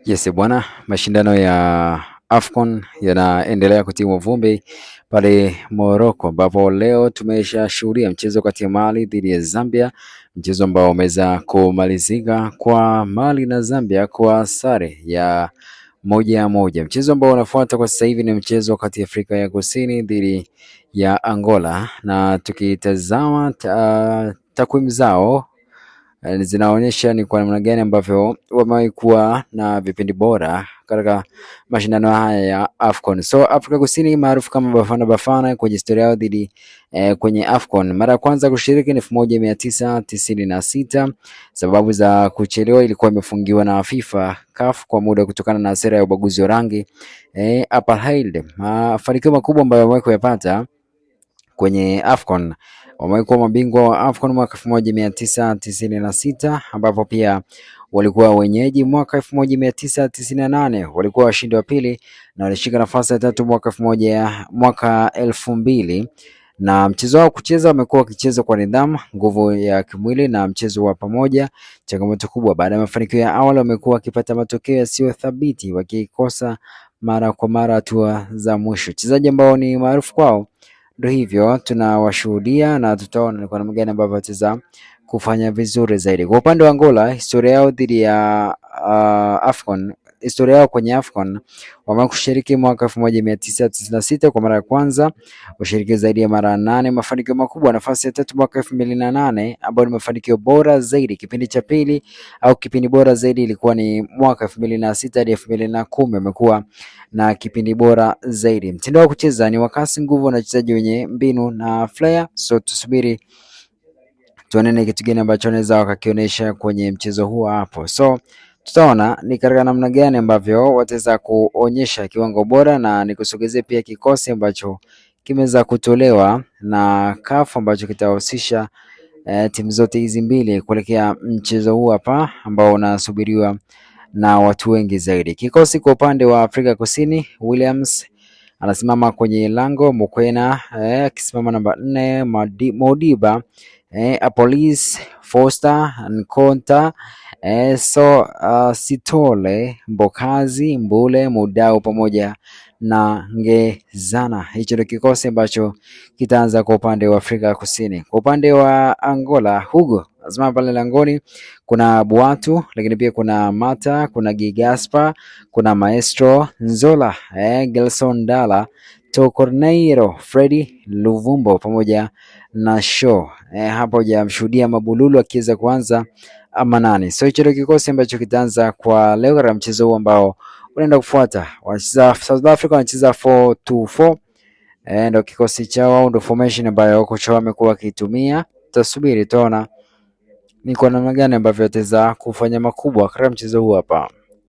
Yes bwana, mashindano ya AFCON yanaendelea kutimua vumbi pale Morocco, ambapo leo tumeshashuhudia mchezo kati ya Mali dhidi ya Zambia, mchezo ambao umeweza kumalizika kwa Mali na Zambia kwa sare ya 1-1. Mchezo ambao unafuata kwa sasa hivi ni mchezo kati ya Afrika ya Kusini dhidi ya Angola, na tukitazama takwimu zao zinaonyesha ni kwa namna gani ambavyo wamewahi kuwa na vipindi bora katika mashindano haya ya AFCON. So Afrika Kusini maarufu kama Bafana Bafana kwenye historia yao dhidi kwenye AFCON, mara ya kwanza kushiriki ni 1996. Sababu za kuchelewa ilikuwa imefungiwa na FIFA CAF kwa muda kutokana na sera ya ubaguzi wa rangi apartheid. Mafanikio makubwa ambayo wamewahi kuyapata kwenye AFCON, wamekuwa mabingwa wa AFCON mwaka 1996, ambapo pia walikuwa wenyeji mwaka 1998, walikuwa washindi wa pili na walishika nafasi ya tatu mwaka 2000. Na mchezo wao kucheza, wamekuwa wakicheza kwa nidhamu, nguvu ya kimwili na mchezo wa pamoja. Changamoto kubwa baada ya mafanikio ya awali, wamekuwa wakipata matokeo yasiyo thabiti, wakikosa mara kwa mara hatua za mwisho. Wachezaji ambao ni maarufu kwao ndio hivyo tunawashuhudia na tutaona ni kwa namna gani ambavyo wataweza kufanya vizuri zaidi. Kwa upande wa Angola, historia yao dhidi ya AFCON, historia yao kwenye AFCON, wamewahi kushiriki mwaka 1996 kwa mara ya kwanza, washiriki zaidi ya mara 8, mafanikio makubwa, nafasi ya tatu mwaka 2008 ambayo ni mafanikio bora zaidi. Kipindi cha pili au kipindi bora zaidi ilikuwa ni mwaka 2006 hadi 2010, wamekuwa na kipindi bora zaidi. Mtindo wa kucheza ni wa kasi, nguvu na wachezaji wenye mbinu na flair. So tusubiri tuone ni kitu gani ambacho wanaweza wakakionyesha kwenye mchezo huo hapo. So tutaona ni katika namna gani ambavyo wataweza kuonyesha kiwango bora, na nikusogezee pia kikosi ambacho kimeweza kutolewa na CAF ambacho kitahusisha timu zote hizi mbili kuelekea mchezo huu hapa ambao unasubiriwa na watu wengi zaidi. Kikosi kwa upande wa Afrika Kusini, Williams anasimama kwenye lango, Mokoena akisimama namba 4, Modiba Apolis, Foster, Nkonta, Sitole, Mbokazi, Mbule, Mudau pamoja na Ngezana. Hicho ndio kikosi ambacho kitaanza kwa upande wa Afrika Kusini. Kwa upande wa Angola, Hugo azima pale langoni, kuna Buatu, lakini pia kuna Mata, kuna Gigaspa, kuna Maestro Nzola, Gelson Dala, Tokorneiro, Freddy Luvumbo pamoja na Shaw. Hapo hujamshuhudia Mabululu akiweza kuanza ama nani. So hicho ndio kikosi ambacho kitaanza kwa leo katika mchezo huu ambao unaenda kufuata. Wanacheza South Africa, wanacheza 4-2-4. Ndio kikosi chao, ndio formation ambayo kocha wao amekuwa akitumia. Tutasubiri tuona ni kwa namna gani ambavyo wataweza kufanya makubwa katika mchezo huu hapa.